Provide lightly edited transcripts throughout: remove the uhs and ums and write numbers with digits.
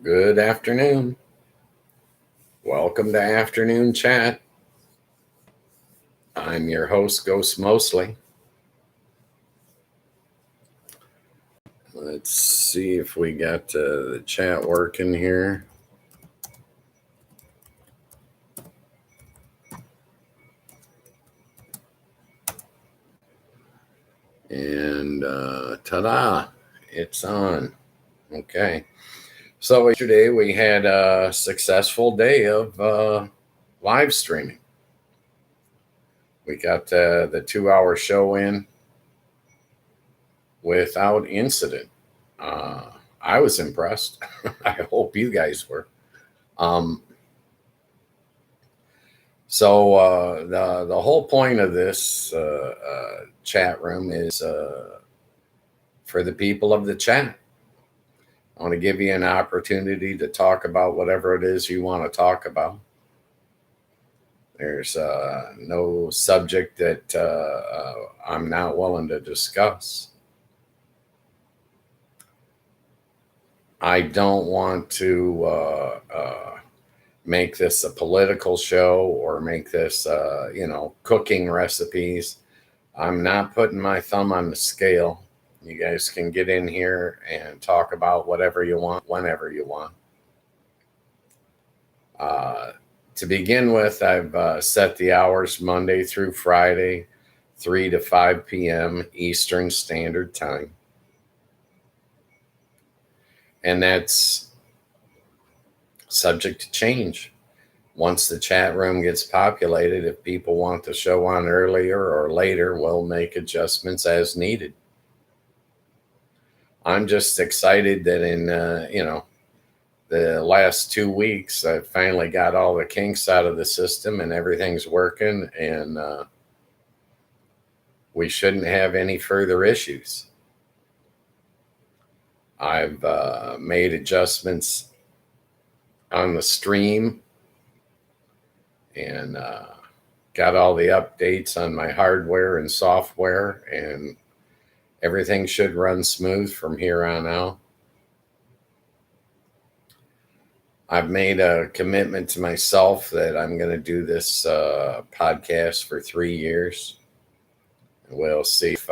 Good afternoon. Welcome to Afternoon Chat. I'm your host, Ghost Mostly. Let's see if we got the chat working here. And ta-da, it's on. Okay. So yesterday we had a successful day of live streaming. We got the 2-hour show in without incident. I was impressed. I hope you guys were. So the whole point of this chat room is for the people of the chat. I want to give you an opportunity to talk about whatever it is you want to talk about. There's no subject that I'm not willing to discuss. I don't want to make this a political show or make this, cooking recipes. I'm not putting my thumb on the scale. You guys can get in here and talk about whatever you want, whenever you want. To begin with, I've set the hours Monday through Friday, 3 to 5 p.m. Eastern Standard Time. And that's subject to change. Once the chat room gets populated, if people want the show on earlier or later, we'll make adjustments as needed. I'm just excited that in, the last 2 weeks, I finally got all the kinks out of the system and everything's working, and we shouldn't have any further issues. I've made adjustments on the stream and got all the updates on my hardware and software, and everything should run smooth from here on out. I've made a commitment to myself that I'm going to do this podcast for 3 years. We'll see if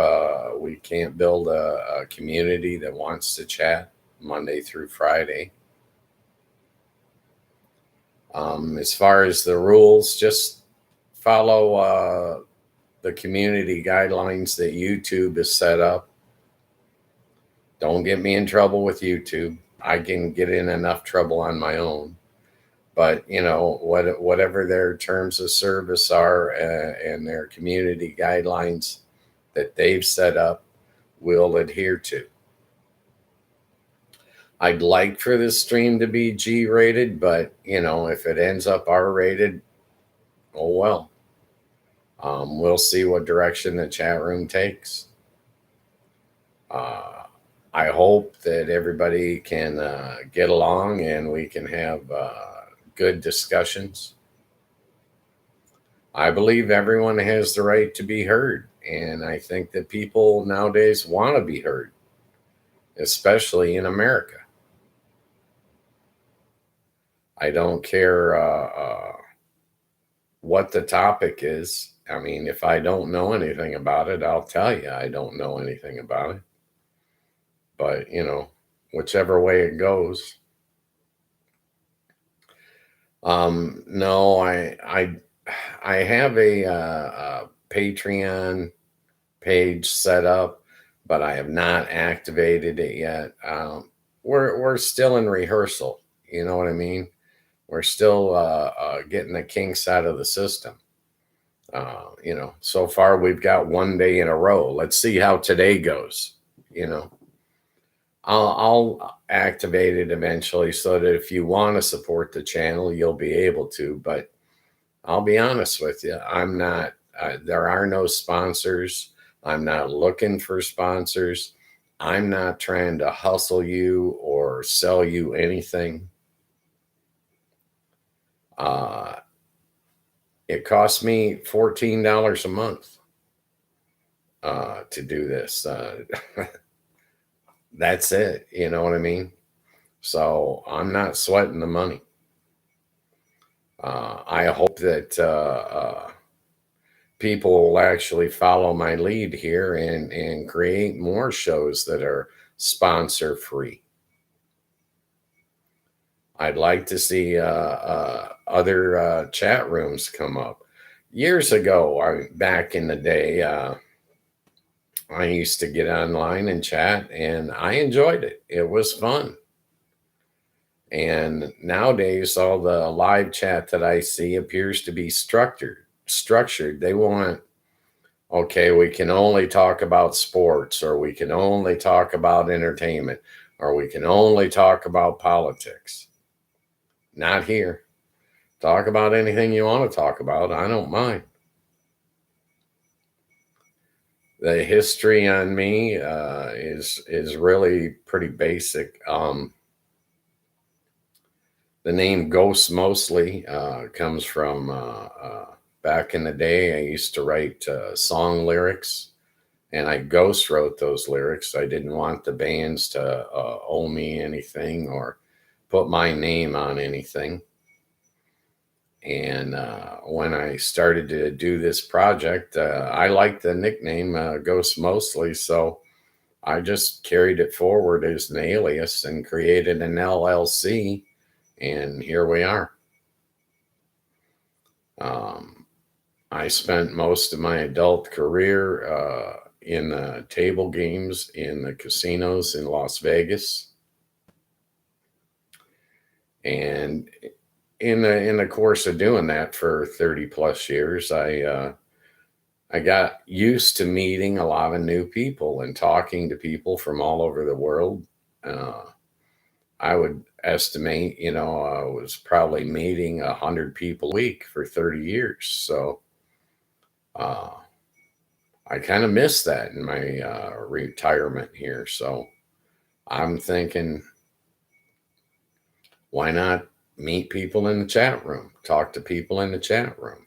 we can't build a community that wants to chat Monday through Friday. As far as the rules, just follow the community guidelines that YouTube has set up. Don't get me in trouble with YouTube. I can get in enough trouble on my own. But, whatever their terms of service are and their community guidelines that they've set up, we'll adhere to. I'd like for this stream to be G-rated, but, if it ends up R-rated, oh well. We'll see what direction the chat room takes. I hope that everybody can get along and we can have good discussions. I believe everyone has the right to be heard, and I think that people nowadays want to be heard, especially in America. I don't care what the topic is. I mean, if I don't know anything about it, I'll tell you I don't know anything about it. But, whichever way it goes. No, I have a Patreon page set up, but I have not activated it yet. We're still in rehearsal. You know what I mean? We're still getting the kinks out of the system. So far we've got 1 day in a row. Let's see how today goes. I'll activate it eventually so that if you want to support the channel, you'll be able to. But I'll be honest with you, I'm not. There are no sponsors. I'm not looking for sponsors. I'm not trying to hustle you or sell you anything. It costs me $14 a month to do this. That's it. You know what I mean? So I'm not sweating the money. I hope that people will actually follow my lead here and create more shows that are sponsor free. I'd like to see other chat rooms come up. Years ago, back in the day, I used to get online and chat, and I enjoyed it. It was fun. And nowadays, all the live chat that I see appears to be structured. They want, okay, we can only talk about sports, or we can only talk about entertainment, or we can only talk about politics. Not here. Talk about anything you want to talk about. I don't mind. The history on me is really pretty basic. The name Ghost Mostly comes from back in the day. I used to write song lyrics, and I ghost wrote those lyrics. I didn't want the bands to owe me anything or put my name on anything. And when I started to do this project, I liked the nickname Ghost Mostly. So I just carried it forward as an alias and created an LLC. And here we are. I spent most of my adult career in table games in the casinos in Las Vegas. And in the course of doing that for 30 plus years, I got used to meeting a lot of new people and talking to people from all over the world. I would estimate, I was probably meeting 100 people a week for 30 years. So I kind of miss that in my retirement here. So I'm thinking, why not meet people in the chat room, talk to people in the chat room?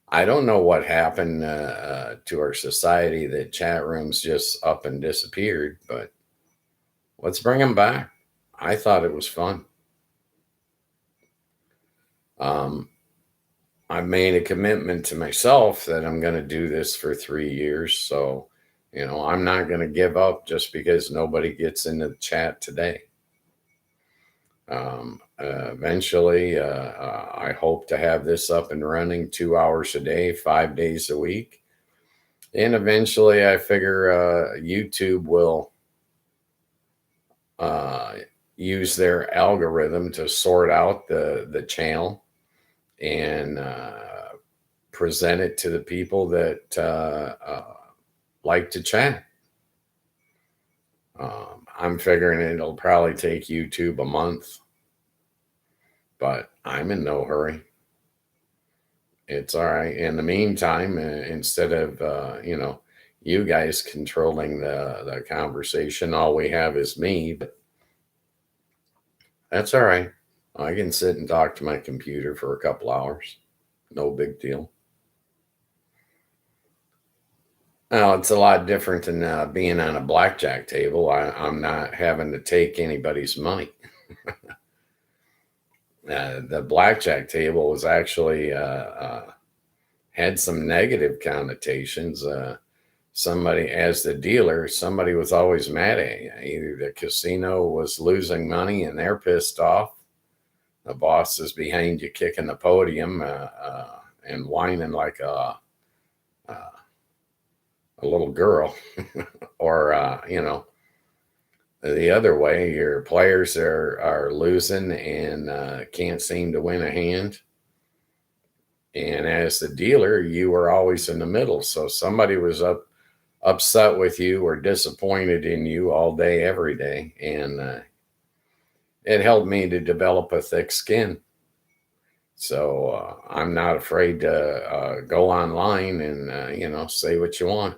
I don't know what happened to our society that chat rooms just up and disappeared, but let's bring them back. I thought it was fun. I've made a commitment to myself that I'm going to do this for 3 years. So, I'm not going to give up just because nobody gets in the chat today. Eventually, I hope to have this up and running 2 hours a day, 5 days a week. And eventually, I figure YouTube will use their algorithm to sort out the channel and present it to the people that like to chat. I'm figuring it'll probably take YouTube a month, but I'm in no hurry. It's all right. In the meantime, instead of you guys controlling the conversation, all we have is me. But that's all right. I can sit and talk to my computer for a couple hours. No big deal. Well, it's a lot different than being on a blackjack table. I'm not having to take anybody's money. The blackjack table was actually had some negative connotations. Somebody, as the dealer, somebody was always mad at you. Either the casino was losing money and they're pissed off. The boss is behind you kicking the podium and whining like a little girl. Or, the other way, your players are losing and can't seem to win a hand. And as the dealer, you were always in the middle. So somebody was upset with you or disappointed in you all day, every day. And it helped me to develop a thick skin. So I'm not afraid to go online and, say what you want.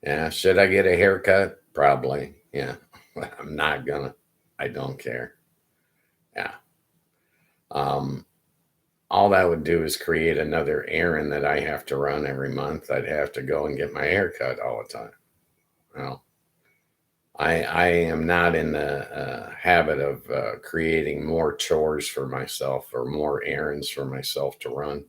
Yeah. Should I get a haircut? Probably. Yeah. I'm not gonna. I don't care. Yeah. All that would do is create another errand that I have to run every month. I'd have to go and get my hair cut all the time. Well, I am not in the habit of creating more chores for myself or more errands for myself to run.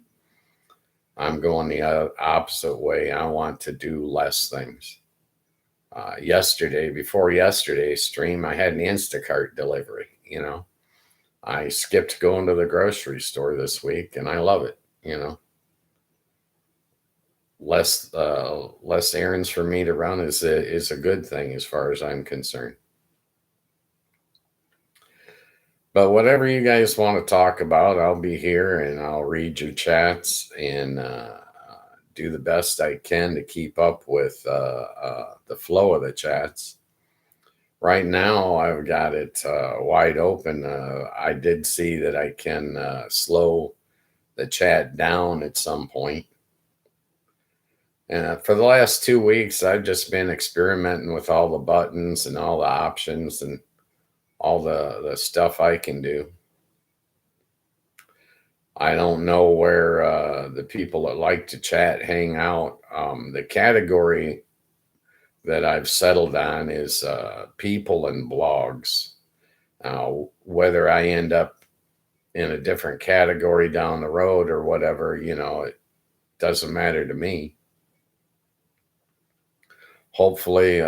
I'm going the opposite way. I want to do less things. Before yesterday's stream, I had an Instacart delivery. I skipped going to the grocery store this week, and I love it. Less errands for me to run is a good thing as far as I'm concerned. But whatever you guys want to talk about, I'll be here and I'll read your chats and do the best I can to keep up with the flow of the chats. Right now, I've got it wide open. I did see that I can slow the chat down at some point. And for the last 2 weeks, I've just been experimenting with all the buttons and all the options and all the stuff I can do. I don't know where the people that like to chat hang out. The category that I've settled on is people and blogs. Whether I end up in a different category down the road or whatever, it doesn't matter to me. Hopefully,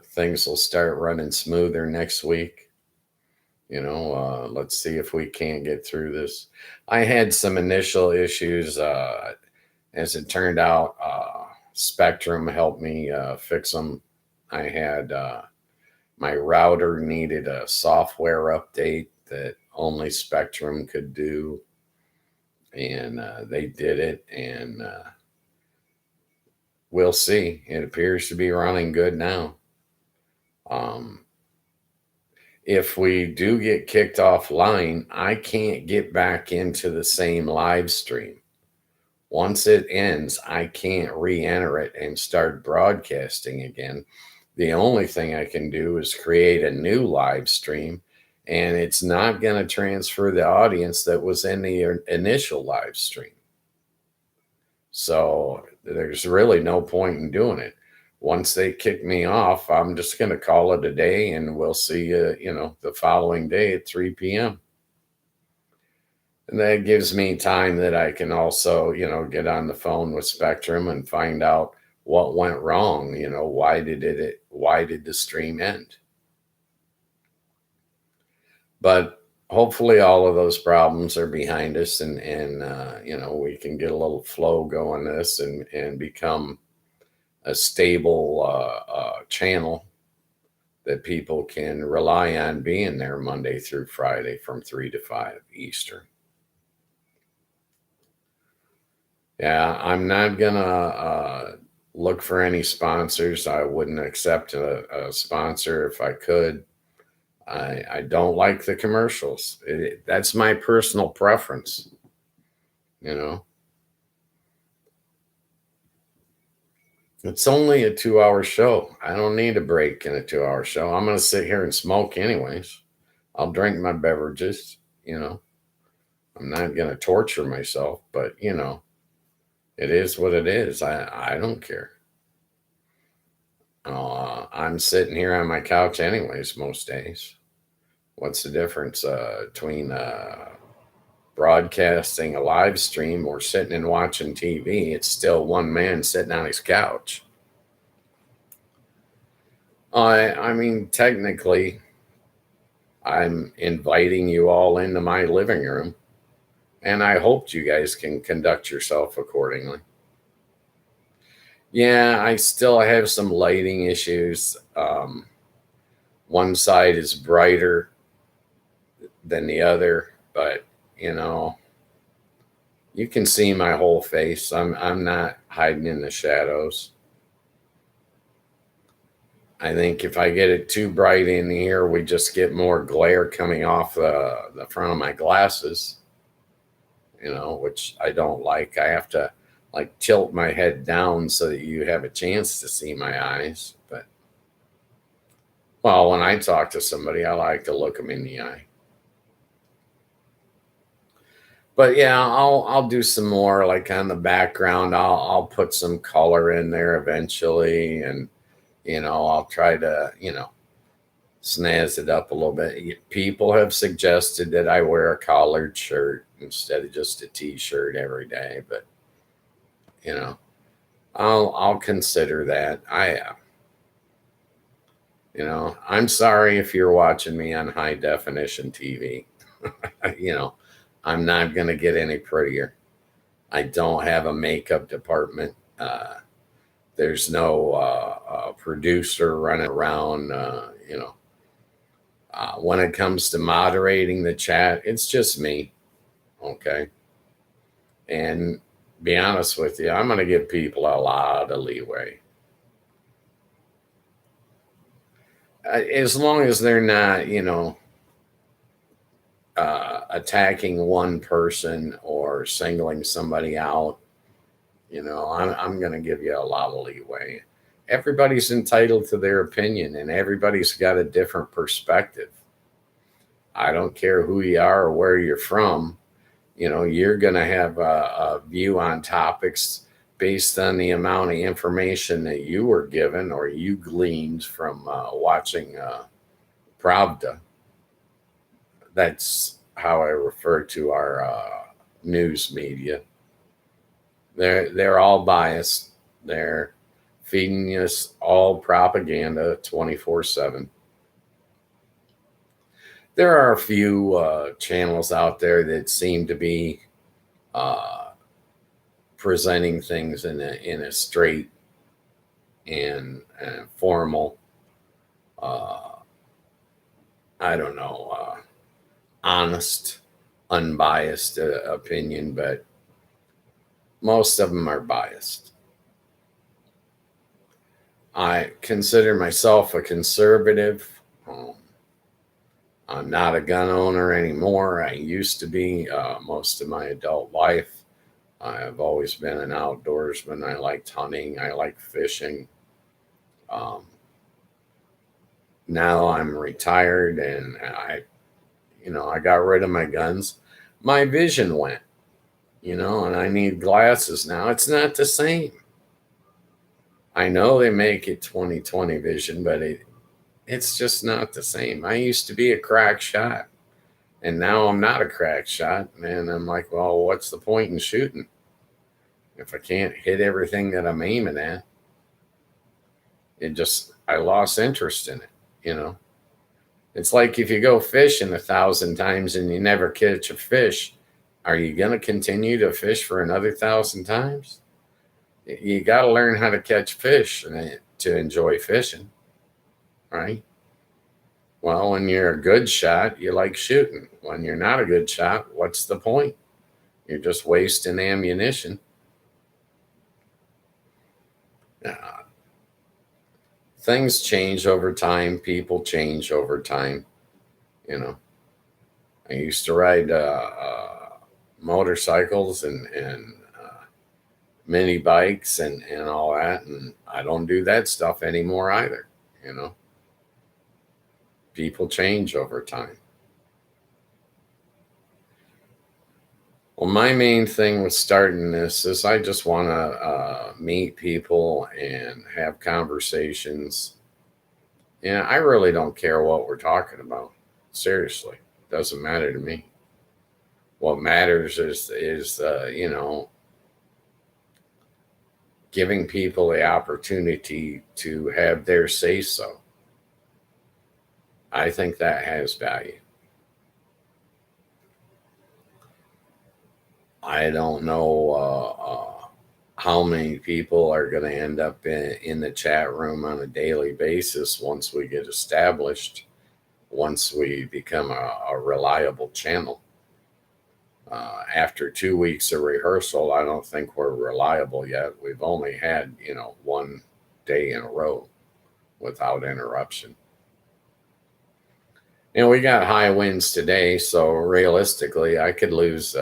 things will start running smoother next week. Let's see if we can't get through this. I had some initial issues. As it turned out, Spectrum helped me fix them. I had my router needed a software update that only Spectrum could do. And they did it. And we'll see. It appears to be running good now. If we do get kicked offline, I can't get back into the same live stream. Once it ends, I can't re-enter it and start broadcasting again. The only thing I can do is create a new live stream, and it's not going to transfer the audience that was in the initial live stream. So there's really no point in doing it. Once they kick me off, I'm just going to call it a day, and we'll see you, the following day at 3 p.m. And that gives me time that I can also, get on the phone with Spectrum and find out what went wrong. Why did the stream end? But hopefully all of those problems are behind us and we can get a little flow going this and become a stable channel that people can rely on being there Monday through Friday from 3 to 5 Eastern. Yeah, I'm not gonna look for any sponsors. I wouldn't accept a sponsor if I could. I don't like the commercials. That's my personal preference. It's only a 2-hour show. I don't need a break in a 2-hour show. I'm going to sit here and smoke anyways. I'll drink my beverages. I'm not going to torture myself, but it is what it is. I don't care. I'm sitting here on my couch anyways most days. What's the difference between broadcasting a live stream or sitting and watching TV? It's still one man sitting on his couch. I mean, technically, I'm inviting you all into my living room, and I hoped you guys can conduct yourself accordingly. Yeah, I still have some lighting issues. One side is brighter than the other, but you can see my whole face. I'm not hiding in the shadows. I think if I get it too bright in here, we just get more glare coming off the front of my glasses, which I don't like. I have to tilt my head down so that you have a chance to see my eyes. But, well, when I talk to somebody, I like to look them in the eye. But yeah, I'll do some more on the background. I'll put some color in there eventually, and I'll try to snazz it up a little bit. People have suggested that I wear a collared shirt instead of just a t-shirt every day, but you know, I'll consider that. I'm sorry if you're watching me on high definition TV. you know, I'm not going to get any prettier. I don't have a makeup department. There's no producer running around, when it comes to moderating the chat, it's just me. Okay. And be honest with you, I'm going to give people a lot of leeway. As long as they're not, attacking one person or singling somebody out, I'm going to give you a lot of leeway. Everybody's entitled to their opinion and everybody's got a different perspective. I don't care who you are or where you're from. You're going to have a view on topics based on the amount of information that you were given or you gleaned from watching Pravda. That's how I refer to our news media. They're all biased. They're feeding us all propaganda 24/7. There are a few channels out there that seem to be presenting things in a straight and formal, honest, unbiased opinion, but most of them are biased. I consider myself a conservative. I'm not a gun owner anymore. I used to be most of my adult life. I've always been an outdoorsman. I liked hunting. I liked fishing. Now I'm retired and I got rid of my guns. My vision went, and I need glasses now. It's not the same. I know they make it 20/20 vision, but it's just not the same. I used to be a crack shot and now I'm not a crack shot. And I'm like, well, what's the point in shooting if I can't hit everything that I'm aiming at? I lost interest in it. It's like if you go fishing 1,000 times and you never catch a fish, are you going to continue to fish for another 1,000 times? You got to learn how to catch fish to enjoy fishing, right? Well, when you're a good shot, you like shooting. When you're not a good shot, what's the point? You're just wasting ammunition. Things change over time. People change over time. I used to ride motorcycles and mini bikes and all that, and I don't do that stuff anymore either. People change over time. Well, my main thing with starting this is I just want to meet people and have conversations. And I really don't care what we're talking about. Seriously, doesn't matter to me. What matters is giving people the opportunity to have their say so. I think that has value. I don't know how many people are going to end up in the chat room on a daily basis once we get established, once we become a reliable channel. After 2 weeks of rehearsal, I don't think we're reliable yet. We've only had, 1 day in a row without interruption. We got high winds today, so realistically, I could lose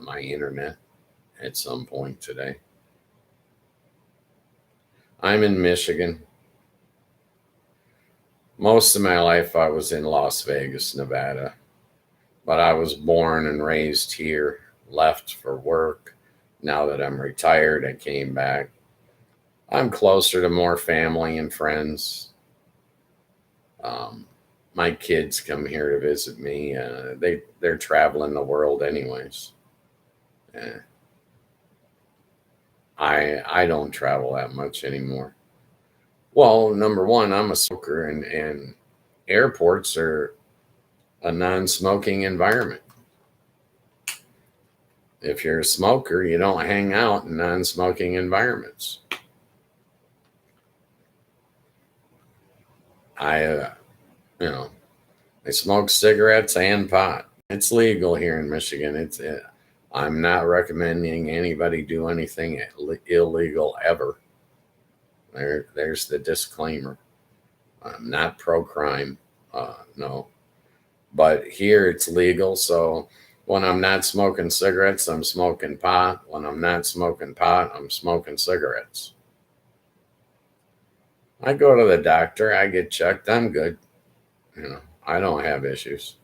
my internet at some point today. I'm in Michigan. Most of my life, I was in Las Vegas, Nevada. But I was born and raised here, left for work. Now that I'm retired, I came back. I'm closer to more family and friends. my kids come here to visit me. They're traveling the world anyways. Uh, I don't travel that much anymore. Well, number one, I'm a smoker, and airports are a non-smoking environment. If you're a smoker, you don't hang out in non-smoking environments. I, I smoke cigarettes and pot. It's legal here in Michigan. I'm not recommending anybody do anything illegal ever. There's the disclaimer. I'm not pro-crime, no. But here it's legal, so when I'm not smoking cigarettes, I'm smoking pot. When I'm not smoking pot, I'm smoking cigarettes. I go to the doctor, I get checked, I'm good. I don't have issues.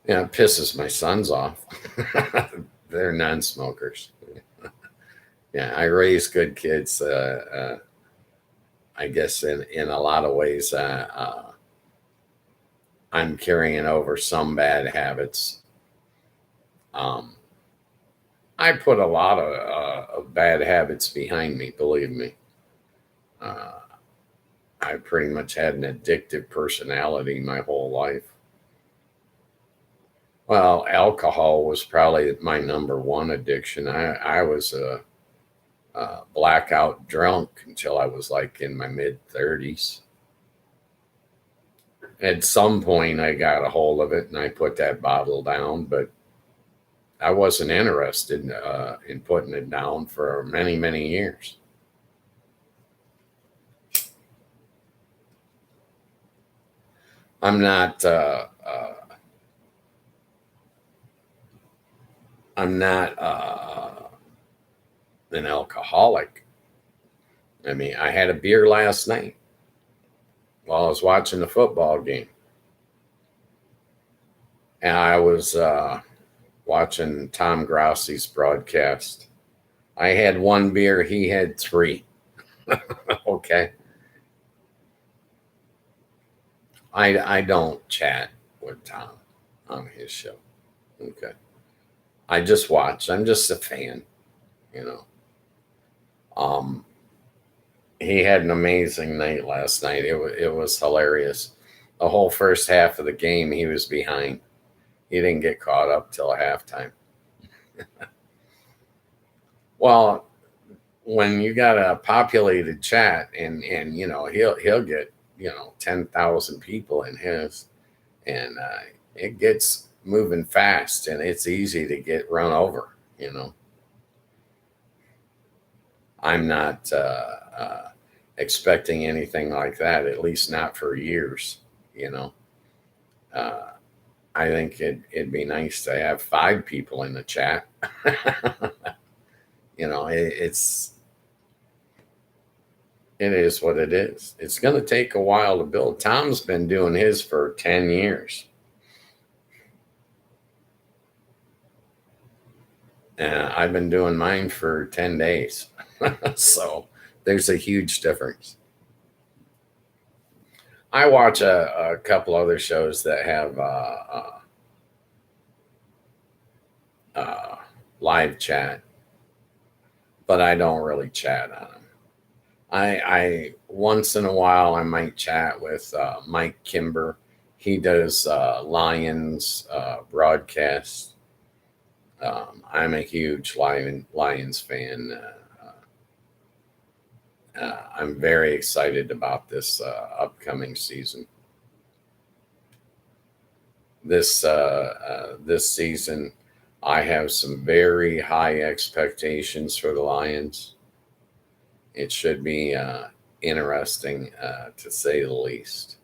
It pisses my sons off. They're non-smokers. Yeah, I raise good kids. I guess in a lot of ways, I'm carrying over some bad habits. I put a lot of bad habits behind me, believe me. I pretty much had an addictive personality my whole life. Well, alcohol was probably my number one addiction. I was a blackout drunk until I was like in my mid 30s. At some point, I got a hold of it and I put that bottle down, but I wasn't interested in putting it down for many, many years. I'm not. I'm not an alcoholic. I mean, I had a beer last night while I was watching the football game, and I was watching Tom Grossi's broadcast. I had one beer; he had three. Okay. I don't chat with Tom on his show. Okay. I just watch. I'm just a fan, you know. Um, he had an amazing night last night. It was hilarious. The whole first half of the game, he was behind. He didn't get caught up till halftime. Well, when you got a populated chat, and he'll get 10,000 people in his, and it gets moving fast, and it's easy to get run over. I'm not expecting anything like that, at least not for years. You know, uh, I think it'd be nice to have 5 people in the chat. It is what it is. It's going to take a while to build. Tom's been doing his for 10 years. I've been doing mine for 10 days. So there's a huge difference. I watch a couple other shows that have live chat, but I don't really chat on them. I once in a while I might chat with Mike Kimber. He does Lions broadcasts. I'm a huge Lions fan. I'm very excited about this upcoming season. This season, I have some very high expectations for the Lions. It should be interesting, to say the least.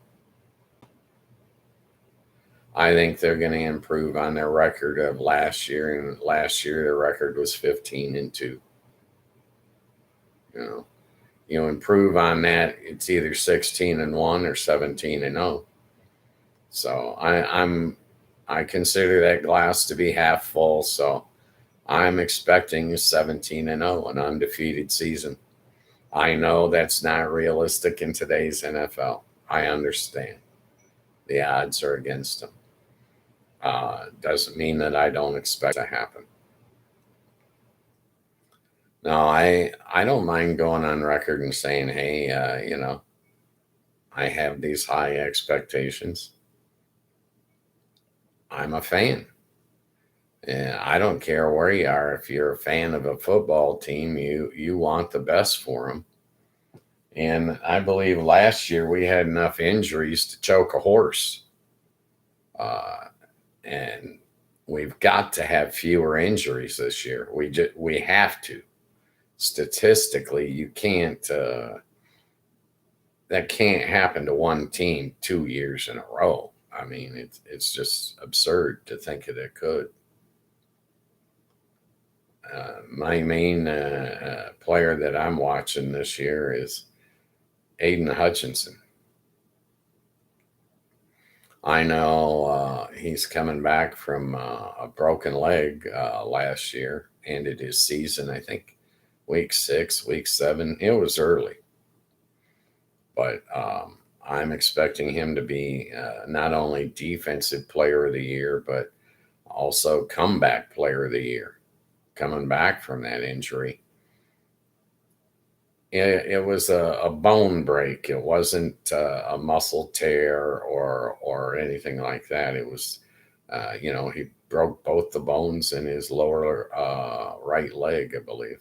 I think they're going to improve on their record of last year, and last year their record was 15-2. You improve on that, it's either 16-1 or 17-0. So I consider that glass to be half full. So I'm expecting 17-0, an undefeated season. I know that's not realistic in today's NFL. I understand the odds are against him. Doesn't mean that I don't expect it to happen. No, I don't mind going on record and saying, hey, I have these high expectations. I'm a fan. And I don't care where you are. If you're a fan of a football team, you want the best for them. And I believe last year we had enough injuries to choke a horse. Uh, and we've got to have fewer injuries this year. We have to. Statistically, you can't. That can't happen to one team 2 years in a row. I mean, it's just absurd to think that it could. My main player that I'm watching this year is Aiden Hutchinson. I know he's coming back from a broken leg last year, ended his season, I think, week 6, week 7. It was early. But I'm expecting him to be not only defensive player of the year, but also comeback player of the year, coming back from that injury. It was a bone break. It wasn't a muscle tear or anything like that. It was, he broke both the bones in his lower right leg, I believe.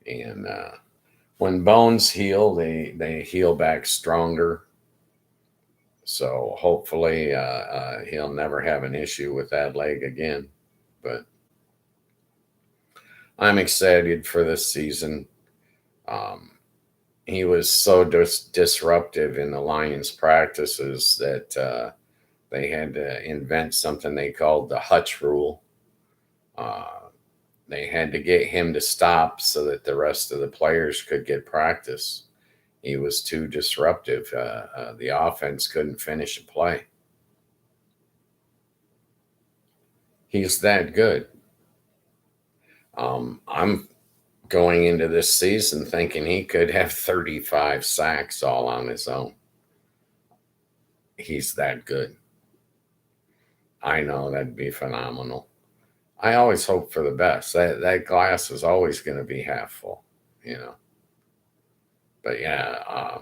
And when bones heal, they heal back stronger. So hopefully he'll never have an issue with that leg again. But I'm excited for this season. He was so disruptive in the Lions practices that they had to invent something they called the Hutch rule. They had to get him to stop so that the rest of the players could get practice. He was too disruptive. The offense couldn't finish a play. He's that good. I'm going into this season thinking he could have 35 sacks all on his own. He's that good. I know that'd be phenomenal. I always hope for the best. That glass is always going to be half full, you know. But yeah,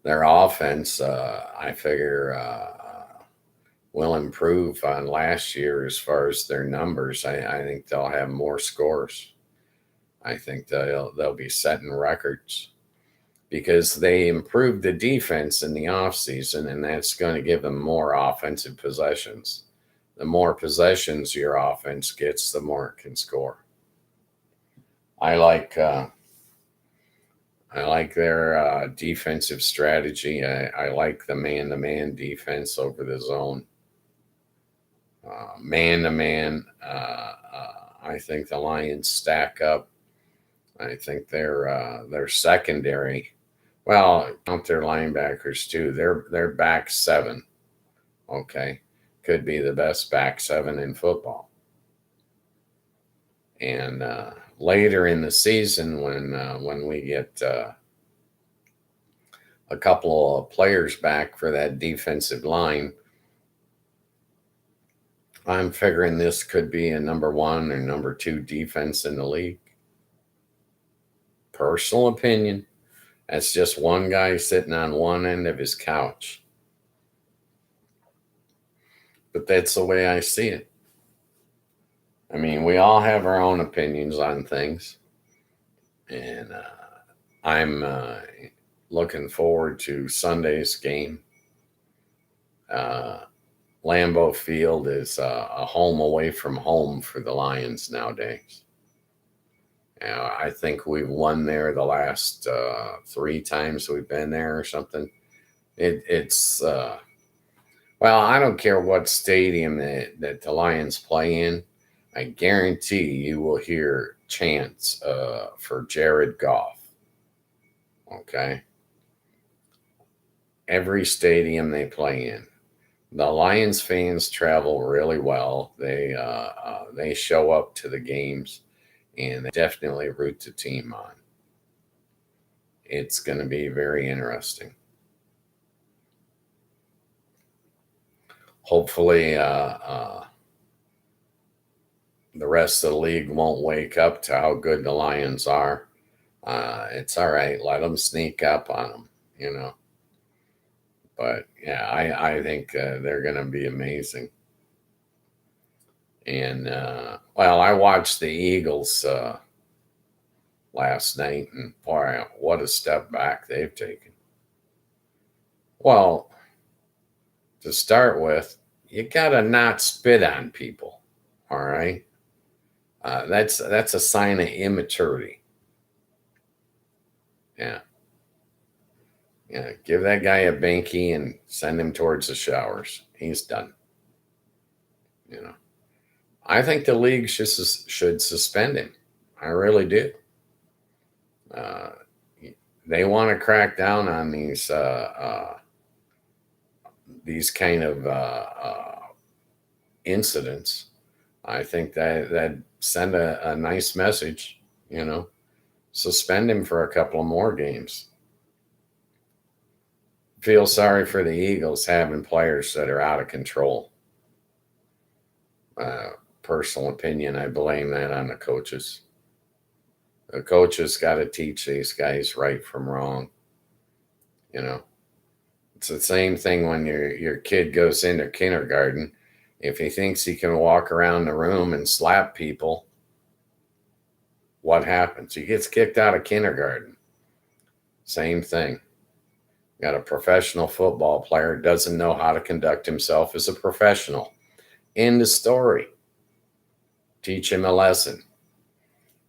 their offense, I figure, will improve on last year as far as their numbers. I think they'll have more scores. I think they'll be setting records because they improved the defense in the offseason, and that's going to give them more offensive possessions. The more possessions your offense gets, the more it can score. I like their defensive strategy. I like the man-to-man defense over the zone. Man-to-man, I think the Lions stack up. I think their secondary, well, count their linebackers too. Their back seven, okay, could be the best back seven in football. And later in the season, when we get a couple of players back for that defensive line, I'm figuring this could be a number 1 or number 2 defense in the league. Personal opinion. That's just one guy sitting on one end of his couch. But that's the way I see it. I mean, we all have our own opinions on things. And I'm looking forward to Sunday's game. Lambeau Field is a home away from home for the Lions nowadays. I think we've won there the last 3 times we've been there or something. It's well, I don't care what stadium that the Lions play in. I guarantee you will hear chants for Jared Goff. Okay? Every stadium they play in. The Lions fans travel really well. They show up to the games. and they definitely root the team on. It's going to be very interesting. Hopefully, the rest of the league won't wake up to how good the Lions are. It's all right. Let them sneak up on them, you know. But yeah, I think they're going to be amazing. And well, I watched the Eagles last night, and boy, what a step back they've taken. Well, to start with, you gotta not spit on people. All right, that's a sign of immaturity. Yeah, yeah. Give that guy a binky and send him towards the showers. He's done. You know, I think the league should suspend him. I really do. Uh, they want to crack down on these kind of incidents. I think that send a nice message. You know, suspend him for a couple of more games. Feel sorry for the Eagles having players that are out of control. Personal opinion, I blame that on the coaches. The coaches got to teach these guys right from wrong. You know, it's the same thing when your kid goes into kindergarten. If he thinks he can walk around the room and slap people, what happens? He gets kicked out of kindergarten. Same thing. Got a professional football player, doesn't know how to conduct himself as a professional. End of story. Teach him a lesson.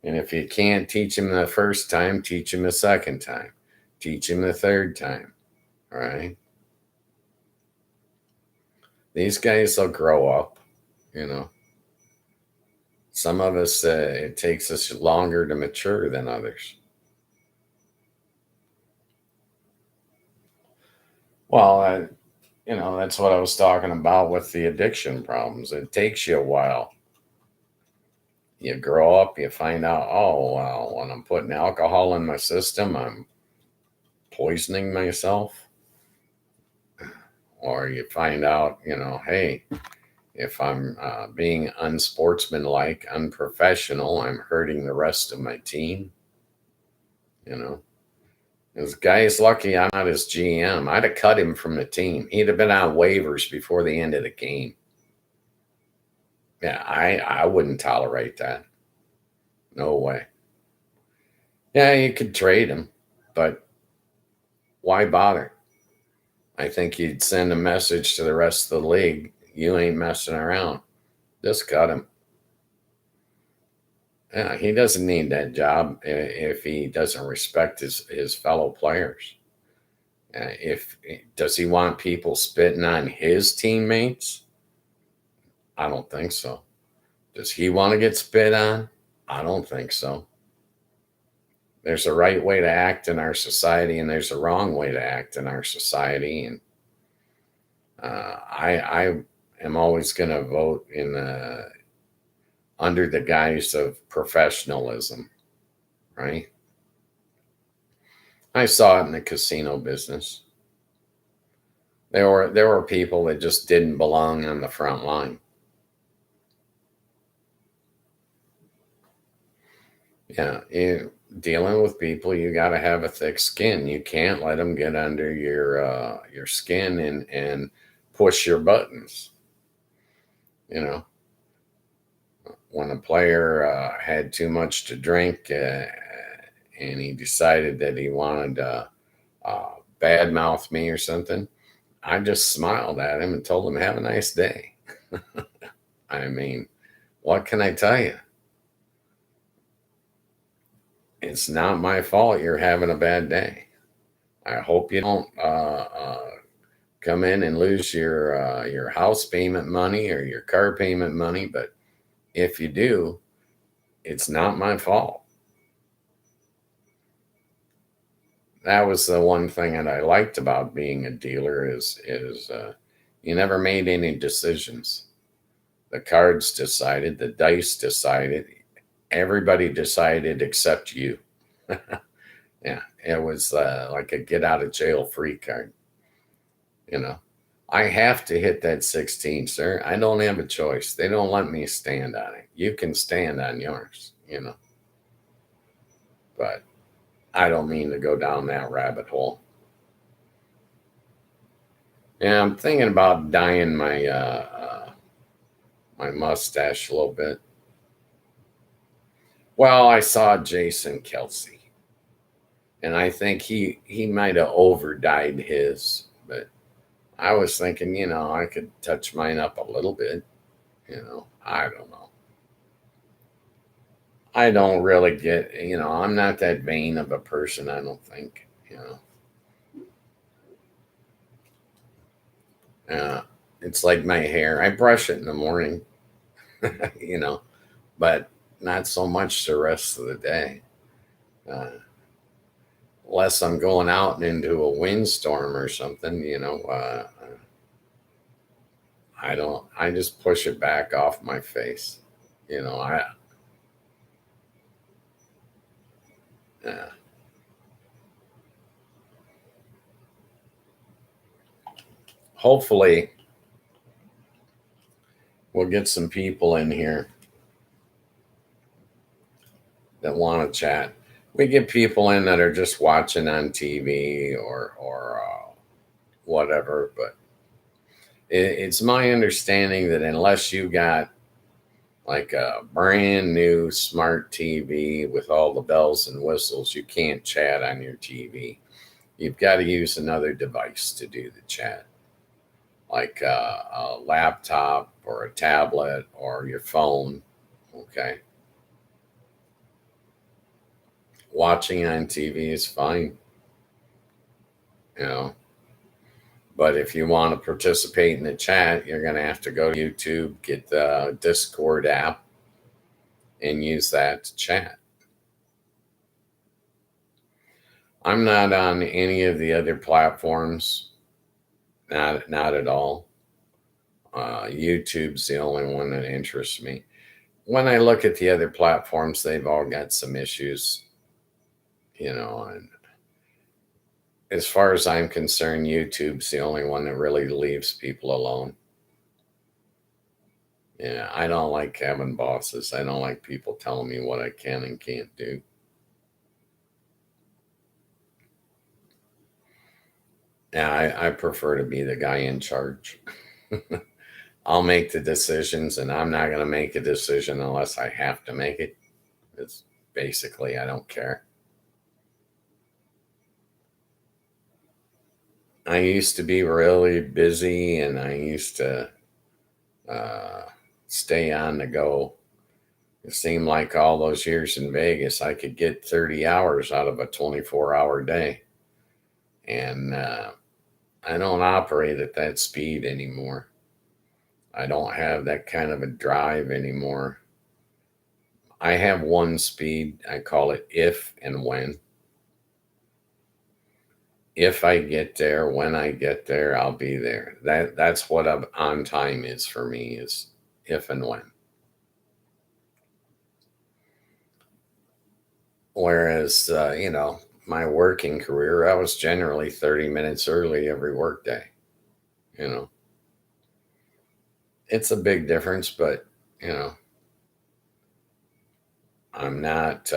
And if you can't teach him the first time, teach him the second time. Teach him the third time. All right? These guys will grow up, you know. Some of us, it takes us longer to mature than others. Well, you know, that's what I was talking about with the addiction problems. It takes you a while. You grow up, you find out, oh, well, when I'm putting alcohol in my system, I'm poisoning myself. Or you find out, you know, hey, if I'm being unsportsmanlike, unprofessional, I'm hurting the rest of my team. You know, this guy is lucky I'm not his GM. I'd have cut him from the team. He'd have been on waivers before the end of the game. Yeah, I wouldn't tolerate that. No way. Yeah, you could trade him, but why bother? I think you'd send a message to the rest of the league. You ain't messing around. Just cut him. Yeah, he doesn't need that job if he doesn't respect his fellow players. If does he want people spitting on his teammates? I don't think so. Does he want to get spit on? I don't think so. There's a right way to act in our society, and there's a wrong way to act in our society. And I am always going to vote under the guise of professionalism, right? I saw it in the casino business. There were people that just didn't belong on the front line. Yeah, dealing with people, you got to have a thick skin. You can't let them get under your skin and push your buttons. You know, when a player had too much to drink and he decided that he wanted to badmouth me or something, I just smiled at him and told him, "Have a nice day." I mean, what can I tell you? It's not my fault you're having a bad day. I hope you don't come in and lose your house payment money or your car payment money. But if you do, it's not my fault. That was the one thing that I liked about being a dealer is you never made any decisions. The cards decided, the dice decided, Everybody decided except you. Yeah, it was like a get out of jail free card. You know, I have to hit that 16, sir. I don't have a choice. They don't let me stand on it. You can stand on yours. But I don't mean to go down that rabbit hole. Yeah, I'm thinking about dyeing my mustache a little bit. Well, I saw Jason Kelsey, and I think he might have over dyed his, but I was thinking, I could touch mine up a little bit. I don't know. I don't really I'm not that vain of a person, I don't think. Uh, it's like my hair. I brush it in the morning, you know, but not so much the rest of the day. Uh, Unless I'm going out and into a windstorm or something. I don't, I just push it back off my face. You know, I, uh, Hopefully we'll get some people in here that want to chat. We get people in that are just watching on TV or whatever, but it's my understanding that unless you got like a brand new smart TV with all the bells and whistles, you can't chat on your TV. You've got to use another device to do the chat, like a laptop or a tablet or your phone. Okay. Watching on TV is fine, you know. But if you want to participate in the chat, you're going to have to go to YouTube, get the Discord app, and use that to chat. I'm not on any of the other platforms, not at all. YouTube's the only one that interests me. When I look at the other platforms, they've all got some issues. And as far as I'm concerned, YouTube's the only one that really leaves people alone. Yeah, I don't like having bosses. I don't like people telling me what I can and can't do. Yeah, I prefer to be the guy in charge. I'll make the decisions, and I'm not going to make a decision unless I have to make it. It's basically, I don't care. I used to be really busy, and I used to uh, stay on the go. It seemed like all those years in Vegas, I could get 30 hours out of a 24-hour day. And I don't operate at that speed anymore. I don't have that kind of a drive anymore. I have one speed. I call it if and when. If I get there, when I get there, I'll be there. That's what on time is for me, is if and when. Whereas, my working career, I was generally 30 minutes early every workday. You know, it's a big difference, but, you know, I'm not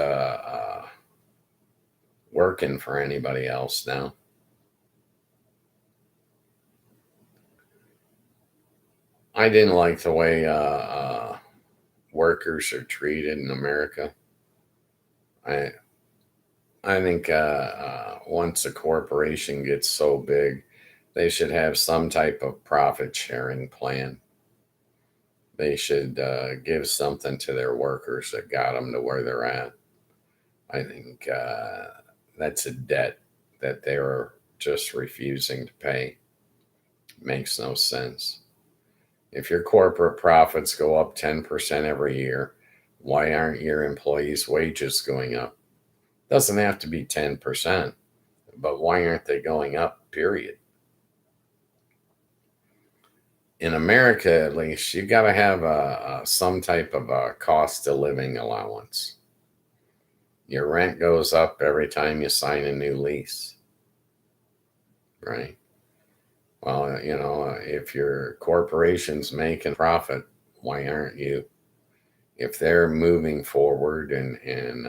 working for anybody else now. I didn't like the way workers are treated in America. I I think once a corporation gets so big, they should have some type of profit sharing plan. They should give something to their workers that got them to where they're at. I think that's a debt that they're just refusing to pay. Makes no sense. If your corporate profits go up 10% every year, why aren't your employees' wages going up? Doesn't have to be 10%, but why aren't they going up, period? In America, at least, you got to have some type of a cost of living allowance. Your rent goes up every time you sign a new lease, right? Well, if your corporation's making profit, why aren't you? If they're moving forward and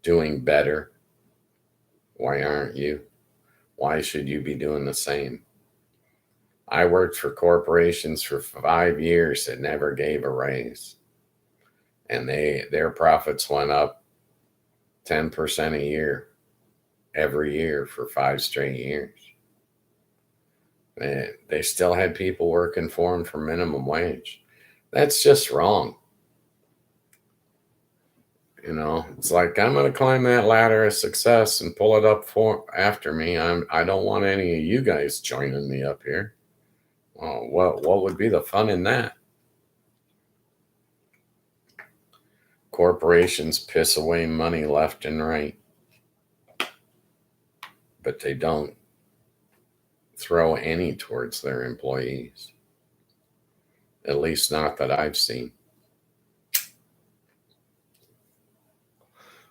doing better, why aren't you? Why should you be doing the same? I worked for corporations for 5 years that never gave a raise, and their profits went up 10% a year every year for 5 straight years. They still had people working for them for minimum wage. That's just wrong. It's like, I'm going to climb that ladder of success and pull it up for after me. I don't want any of you guys joining me up here. Well, what would be the fun in that? Corporations piss away money left and right, but they don't throw any towards their employees. At least not that I've seen.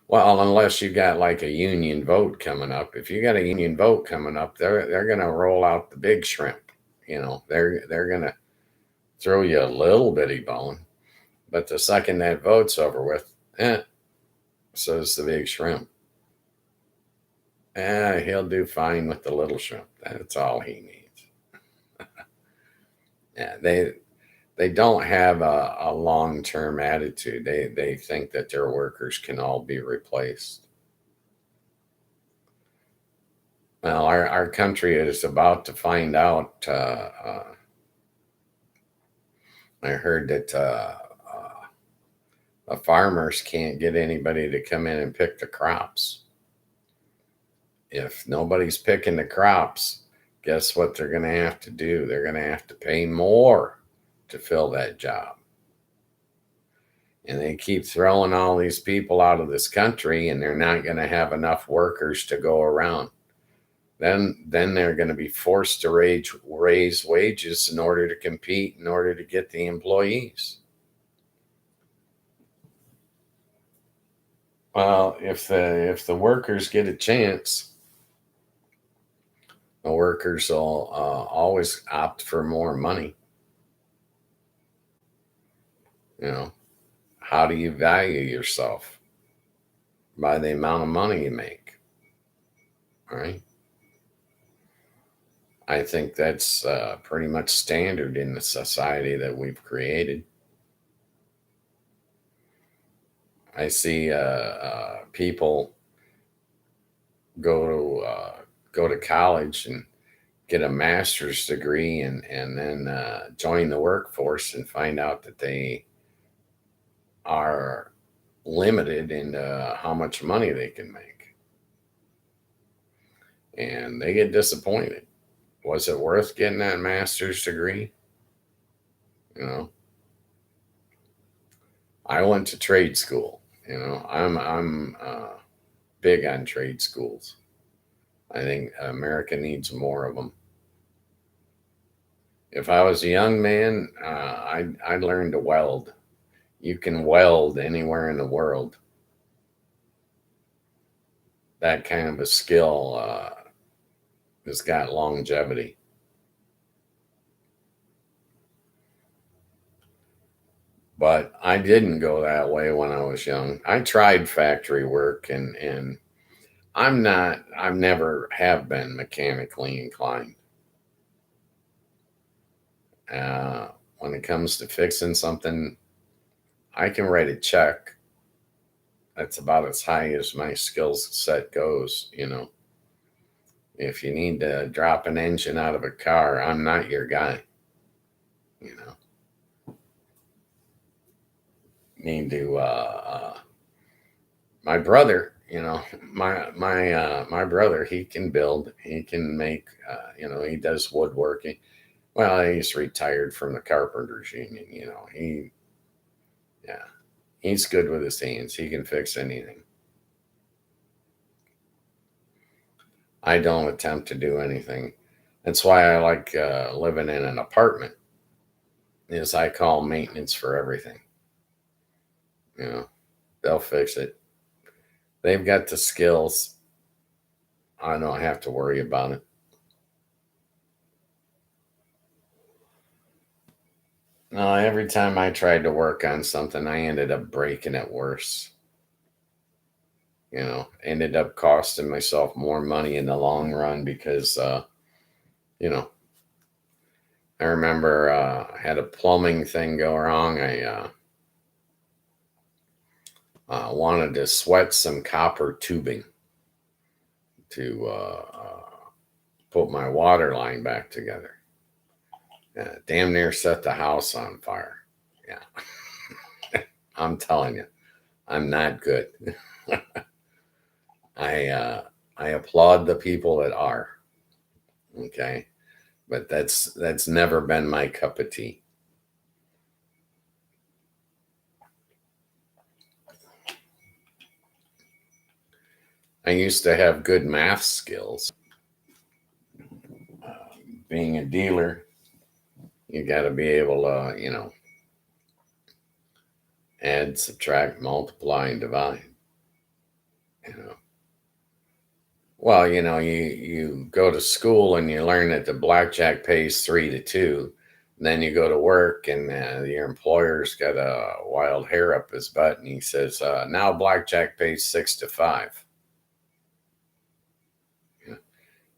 Well, unless you got like a union vote coming up. If you got a union vote coming up, they're gonna roll out the big shrimp. They're gonna throw you a little bitty bone. But the second that vote's over with, so's the big shrimp. He'll do fine with the little shrimp. That's all he needs. Yeah, they don't have a long-term attitude. They think that their workers can all be replaced. Well, our country is about to find out. I heard that the farmers can't get anybody to come in and pick the crops. If nobody's picking the crops, guess what they're going to have to do? They're going to have to pay more to fill that job. And they keep throwing all these people out of this country, and they're not going to have enough workers to go around. Then they're going to be forced to raise wages in order to compete, in order to get the employees. Well, if the workers get a chance, the workers will always opt for more money. How do you value yourself? By the amount of money you make, right? I think that's pretty much standard in the society that we've created. I see people go to college and get a master's degree and then join the workforce and find out that they are limited in how much money they can make. And they get disappointed. Was it worth getting that master's degree? I went to trade school. I'm big on trade schools. I think America needs more of them. If I was a young man, I'd learn to weld. You can weld anywhere in the world. That kind of a skill has got longevity. But I didn't go that way when I was young. I tried factory work and I've never have been mechanically inclined. When it comes to fixing something, I can write a check. That's about as high as my skills set goes. If you need to drop an engine out of a car, I'm not your guy. Need to my brother, my brother, he can build, he can make, he does woodworking. Well, he's retired from the carpenters union. Yeah, he's good with his hands. He can fix anything. I don't attempt to do anything. That's why I like living in an apartment. Is I call maintenance for everything. You know, they'll fix it. They've got the skills. I don't have to worry about it. No, every time I tried to work on something, I ended up breaking it worse. Ended up costing myself more money in the long run because, you know, I remember I had a plumbing thing go wrong. I wanted to sweat some copper tubing to put my water line back together. Damn near set the house on fire. Yeah, I'm telling you, I'm not good. I applaud the people that are. Okay, but that's never been my cup of tea. I used to have good math skills. Being a dealer, you got to be able to, add, subtract, multiply, and divide. You know, well, you go to school and you learn that the blackjack pays 3 to 2. And then you go to work and your employer's got a wild hair up his butt and he says, now blackjack pays 6 to 5.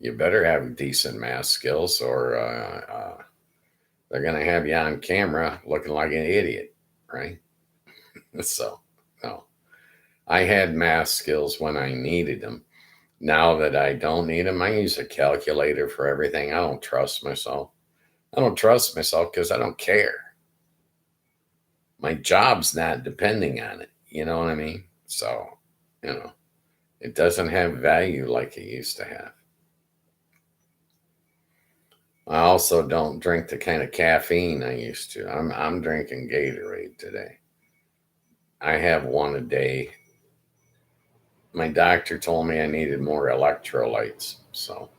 You better have decent math skills or they're going to have you on camera looking like an idiot, right? So, no. I had math skills when I needed them. Now that I don't need them, I use a calculator for everything. I don't trust myself. I don't trust myself because I don't care. My job's not depending on it. You know what I mean? So, it doesn't have value like it used to have. I also don't drink the kind of caffeine I used to. I'm drinking Gatorade today. I have one a day. My doctor told me I needed more electrolytes, so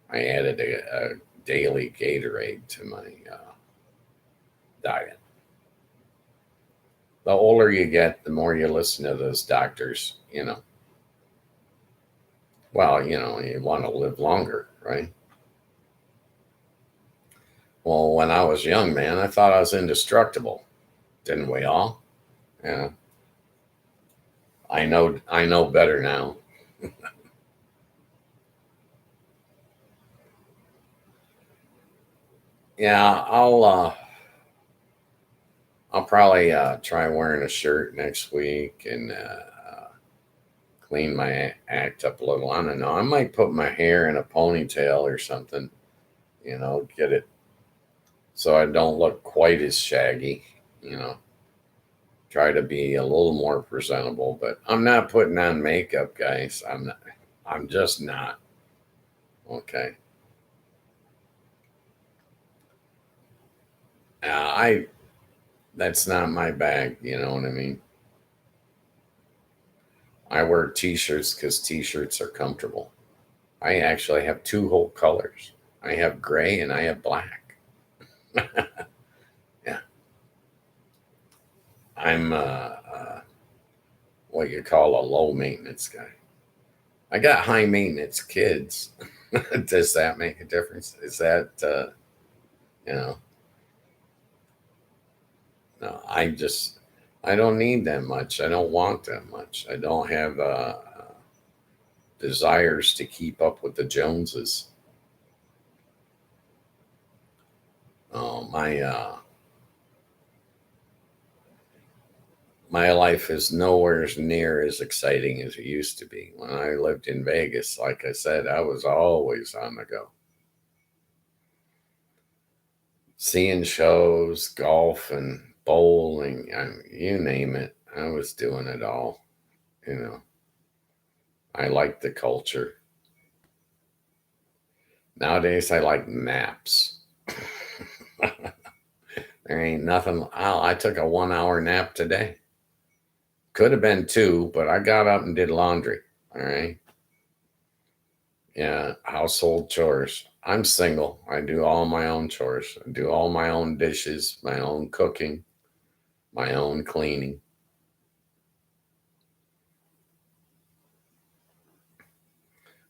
I added a daily Gatorade to my diet. The older you get, the more you listen to those doctors. Well, you want to live longer, right? Well, when I was young, man, I thought I was indestructible. Didn't we all? Yeah. I know better now. Yeah, I'll probably try wearing a shirt next week and clean my act up a little. I don't know. I might put my hair in a ponytail or something. Get it so I don't look quite as shaggy. You know, try to be a little more presentable. But I'm not putting on makeup, guys. I'm not. I'm just not. Okay. I That's not my bag. You know what I mean? I wear t-shirts because t-shirts are comfortable. I actually have two whole colors. I have gray and I have black. Yeah, I'm what you call a low maintenance guy. I got high maintenance kids. Does that make a difference? Is that you know? No, I don't need that much. I don't want that much. I don't have desires to keep up with the Joneses. My life is nowhere near as exciting as it used to be. When I lived in Vegas, like I said, I was always on the go. Seeing shows, golf, and bowling, you name it. I was doing it all. You know, I like the culture. Nowadays, I like naps. There ain't nothing. I took a 1 hour nap today. Could have been two, but I got up and did laundry. All right. Yeah, household chores. I'm single. I do all my own chores. I do all my own dishes, my own cooking, my own cleaning.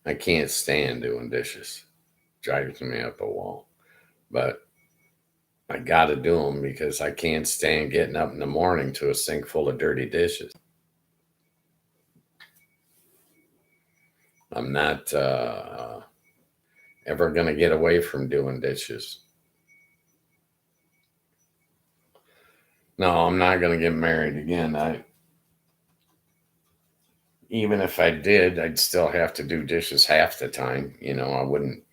I can't stand doing dishes. Drives me up a wall. But I got to do them because I can't stand getting up in the morning to a sink full of dirty dishes. I'm not ever going to get away from doing dishes. No, I'm not going to get married again. Even if I did, I'd still have to do dishes half the time. I wouldn't,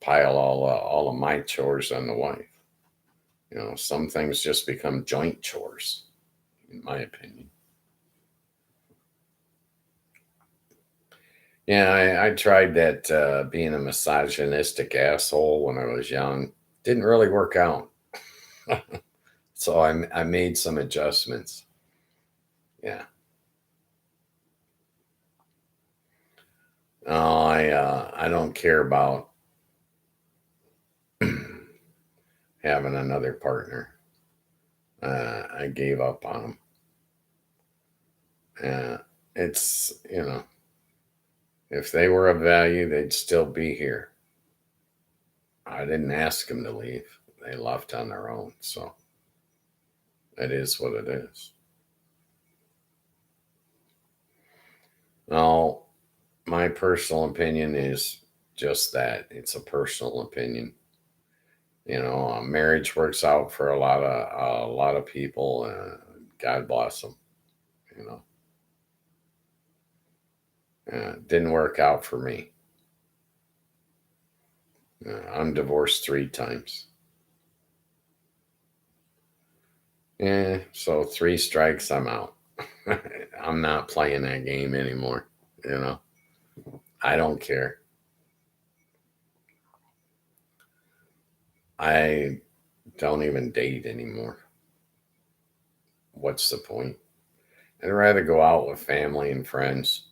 pile all of my chores on the wife. Some things just become joint chores, in my opinion. Yeah, I tried that being a misogynistic asshole when I was young. Didn't really work out. So I made some adjustments. Yeah. No, I don't care about having another partner. I gave up on them. It's, if they were of value, they'd still be here. I didn't ask them to leave. They left on their own. So it is what it is. Now, my personal opinion is just that it's a personal opinion. Marriage works out for a lot of people. God bless them. You know, didn't work out for me. I'm divorced 3 times. Yeah, so 3 strikes, I'm out. I'm not playing that game anymore. You know, I don't care. I don't even date anymore. What's the point? I'd rather go out with family and friends,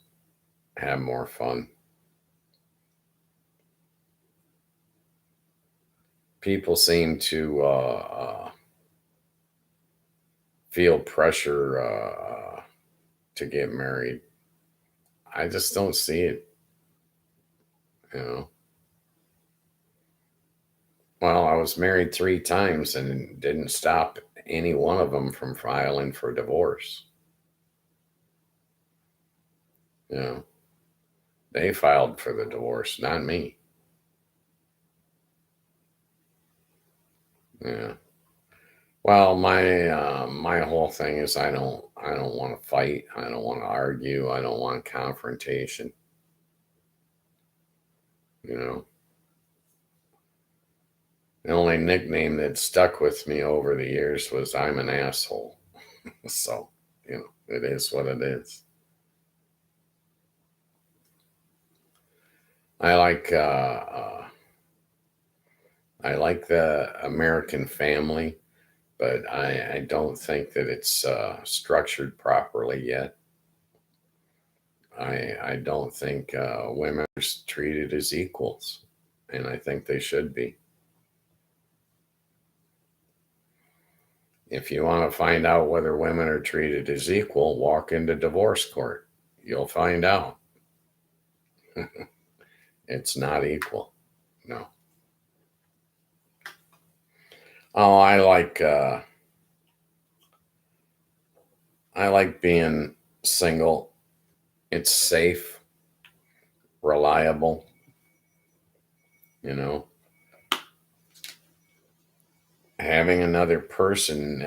have more fun. People seem to feel pressure to get married. I just don't see it. You know. Well, I was married 3 times and it didn't stop any one of them from filing for divorce. You know, they filed for the divorce, not me. Yeah. Well, my whole thing is I don't want to fight. I don't want to argue. I don't want confrontation. You know, the only nickname that stuck with me over the years was I'm an asshole. So, it is what it is. I like I like the American family, but I don't think that it's structured properly yet. I don't think women are treated as equals, and I think they should be. If you want to find out whether women are treated as equal, walk into divorce court. You'll find out. It's not equal. No. Oh, I like being single. It's safe, reliable, you know. Having another person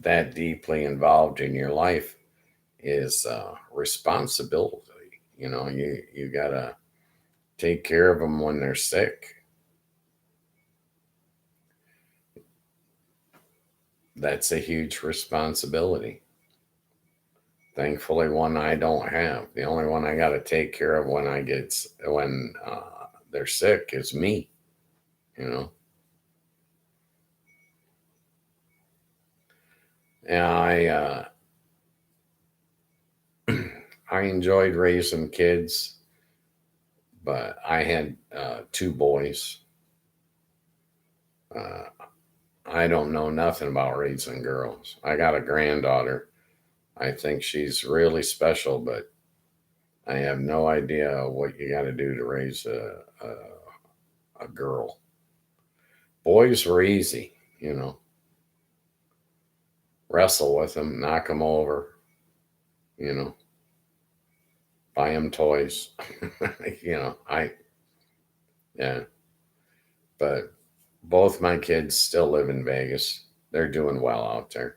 that deeply involved in your life is responsibility. You gotta take care of them when they're sick. That's a huge responsibility. Thankfully, one I don't have. The only one I got to take care of when they're sick is me. You know, and I enjoyed raising kids, But I had two boys. Uh, I don't know nothing about raising girls. I got a granddaughter. I think she's really special, but I have no idea what you got to do to raise a girl. Boys were easy, wrestle with them, knock them over, you know, buy them toys, yeah. But both my kids still live in Vegas. They're doing well out there.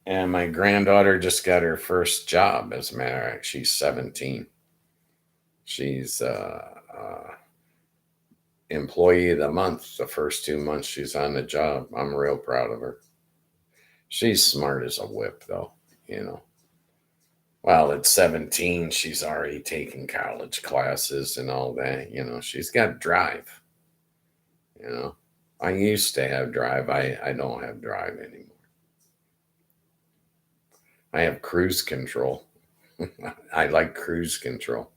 And my granddaughter just got her first job. As a matter of fact, she's 17. She's employee of the month the first 2 months she's on the job. I'm real proud of her. She's smart as a whip, though, Well, at 17, she's already taking college classes and all that. She's got drive. I used to have drive. I don't have drive anymore. I have cruise control. I like cruise control.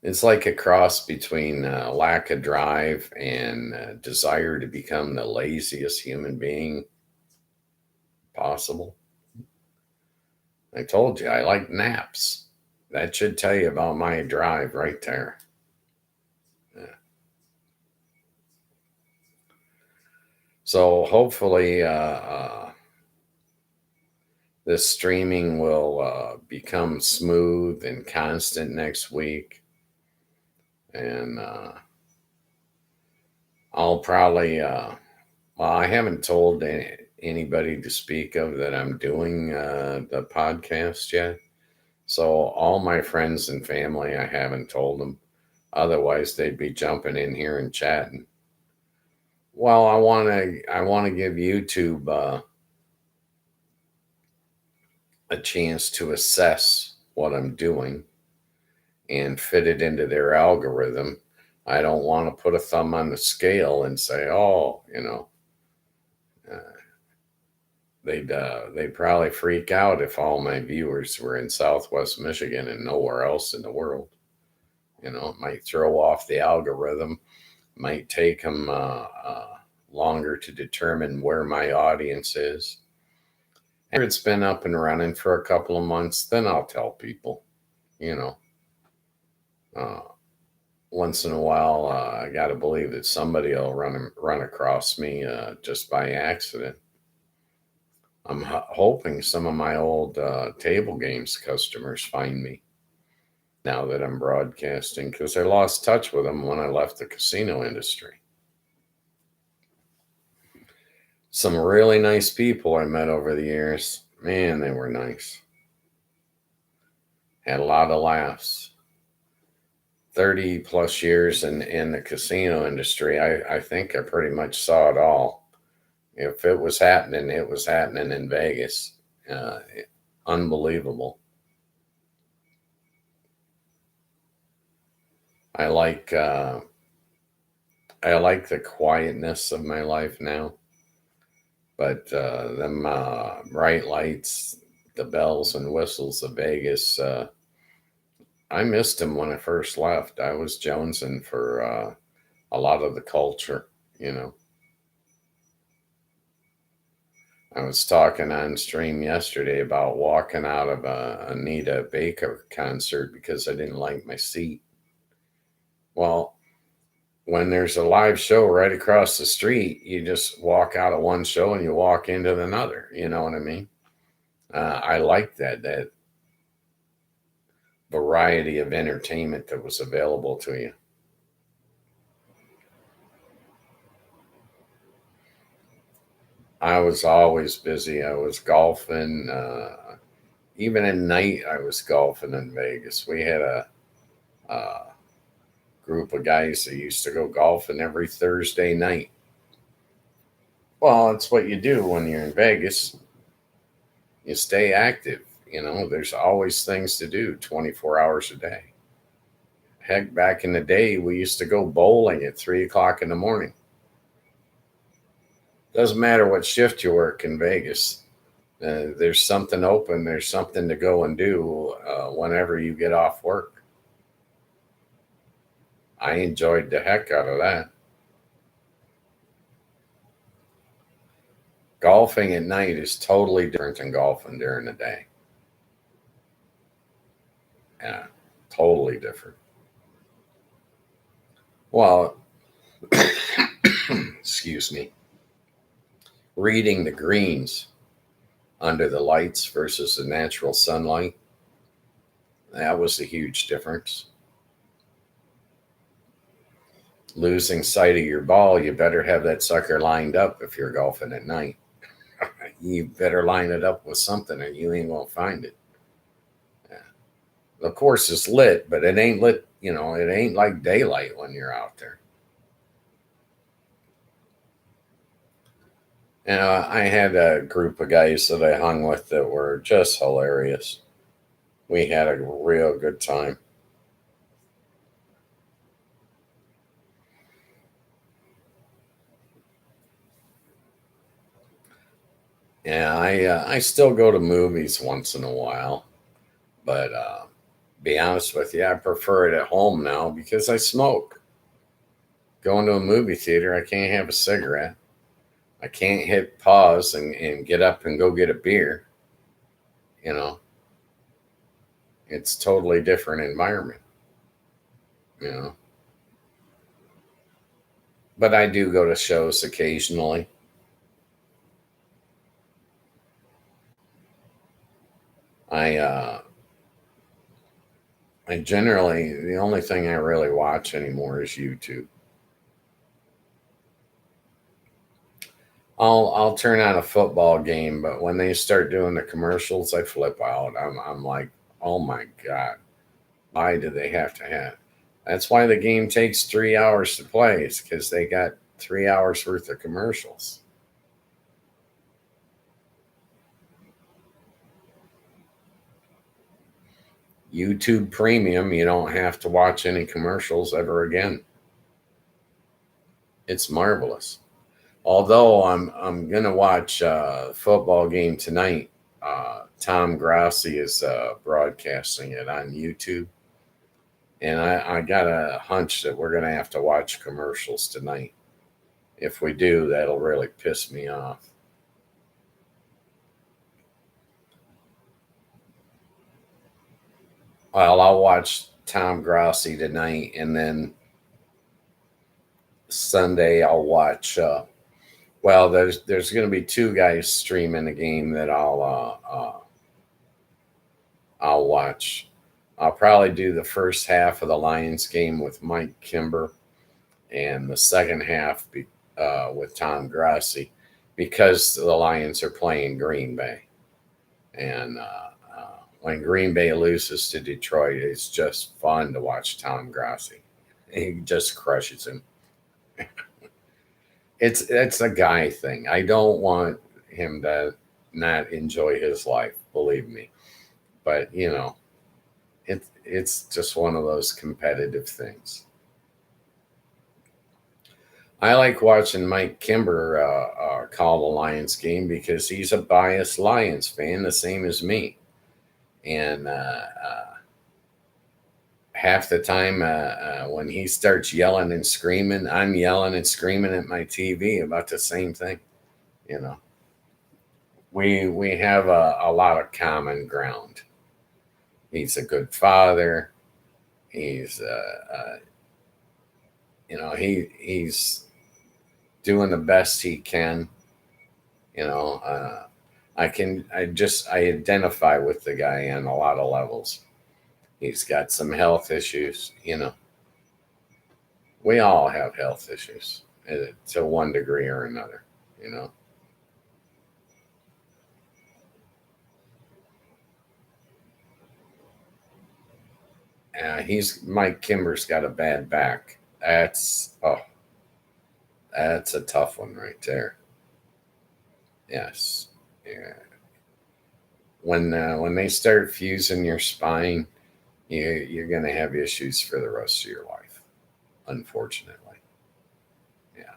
It's like a cross between lack of drive and desire to become the laziest human being possible. I told you I like naps. That should tell you about my drive right there. Yeah. So hopefully, this streaming will become smooth and constant next week. And I'll probably, well, I haven't told anybody to speak of that I'm doing the podcast yet. So all my friends and family, I haven't told them. Otherwise, they'd be jumping in here and chatting. Well, I want to give YouTube a chance to assess what I'm doing and fit it into their algorithm. I don't want to put a thumb on the scale and say, oh, they'd probably freak out if all my viewers were in Southwest Michigan and nowhere else in the world. It might throw off the algorithm, might take them longer to determine where my audience is. After it's been up and running for a couple of months, then I'll tell people, once in a while, I got to believe that somebody will run across me just by accident. I'm hoping some of my old table games customers find me now that I'm broadcasting, because I lost touch with them when I left the casino industry. Some really nice people I met over the years. Man, they were nice. Had a lot of laughs. 30 plus years in the casino industry, I think I pretty much saw it all. If it was happening, it was happening in Vegas. Unbelievable. I like the quietness of my life now, but them bright lights, the bells and whistles of Vegas, I missed them when I first left. I was jonesing for a lot of the culture, I was talking on stream yesterday about walking out of a Anita Baker concert because I didn't like my seat. Well, when there's a live show right across the street, you just walk out of one show and you walk into another. You know what I mean? I like that variety of entertainment that was available to you. I was always busy. I was golfing. Even at night, I was golfing in Vegas. We had a group of guys that used to go golfing every Thursday night. Well, it's what you do when you're in Vegas. You stay active. There's always things to do 24 hours a day. Heck, back in the day, we used to go bowling at 3 o'clock in the morning. Doesn't matter what shift you work in Vegas. There's something open. There's something to go and do whenever you get off work. I enjoyed the heck out of that. Golfing at night is totally different than golfing during the day. Yeah, totally different. Well, excuse me. Reading the greens under the lights versus the natural sunlight, that was a huge difference. Losing sight of your ball, you better have that sucker lined up if you're golfing at night. You better line it up with something or you ain't gonna find it. Yeah. The course is lit, but it ain't lit, it ain't like daylight when you're out there. And I had a group of guys that I hung with that were just hilarious. We had a real good time. Yeah, I still go to movies once in a while, but be honest with you, I prefer it at home now because I smoke. Going to a movie theater, I can't have a cigarette. I can't hit pause and get up and go get a beer. You know, it's totally different environment. You know, but I do go to shows occasionally. I I generally the only thing I really watch anymore is YouTube. I'll turn on a football game, but when they start doing the commercials, I flip out. I'm like, oh my god, why do they have to have? That's why the game takes 3 hours to play. It's because they got 3 hours worth of commercials. YouTube Premium, you don't have to watch any commercials ever again. It's marvelous. Although I'm gonna watch a football game tonight. Tom Grassi is broadcasting it on YouTube, and I got a hunch that we're gonna have to watch commercials tonight. If we do, that'll really piss me off. Well, I'll watch Tom Grassi tonight, and then Sunday I'll watch. Well, there's going to be two guys streaming a game that I'll watch. I'll probably do the first half of the Lions game with Mike Kimber, and the second half with Tom Grassi, because the Lions are playing Green Bay, and when Green Bay loses to Detroit, it's just fun to watch Tom Grassi. He just crushes him. It's a guy thing. I don't want him to not enjoy his life, believe me. But it's just one of those competitive things. I like watching Mike Kimber call the Lions game because he's a biased Lions fan, the same as me. And half the time, when he starts yelling and screaming, I'm yelling and screaming at my TV about the same thing. You know, we have a lot of common ground. He's a good father. He's he's doing the best he can. You know, I identify with the guy on a lot of levels. He's got some health issues. We all have health issues to one degree or another. You know, he's Mike Kimber's got a bad back. That's a tough one right there. Yes, yeah. When they start fusing your spine, you're going to have issues for the rest of your life, unfortunately. Yeah.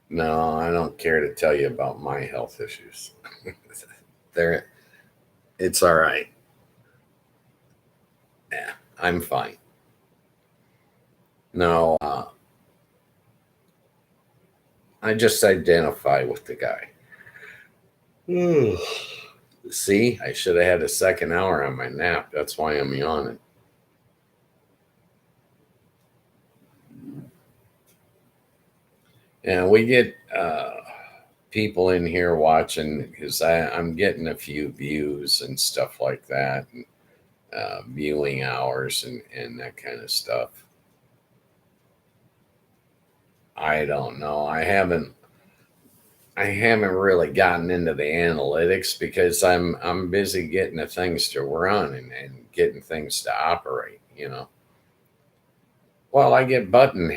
No, I don't care to tell you about my health issues. There, it's all right. Yeah, I'm fine. No, I just identify with the guy. See, I should have had a second hour on my nap. That's why I'm yawning. And we get people in here watching because I'm getting a few views and stuff like that, and viewing hours and that kind of stuff. I don't know. I haven't really gotten into the analytics because I'm busy getting the things to run and getting things to operate. Well, I get button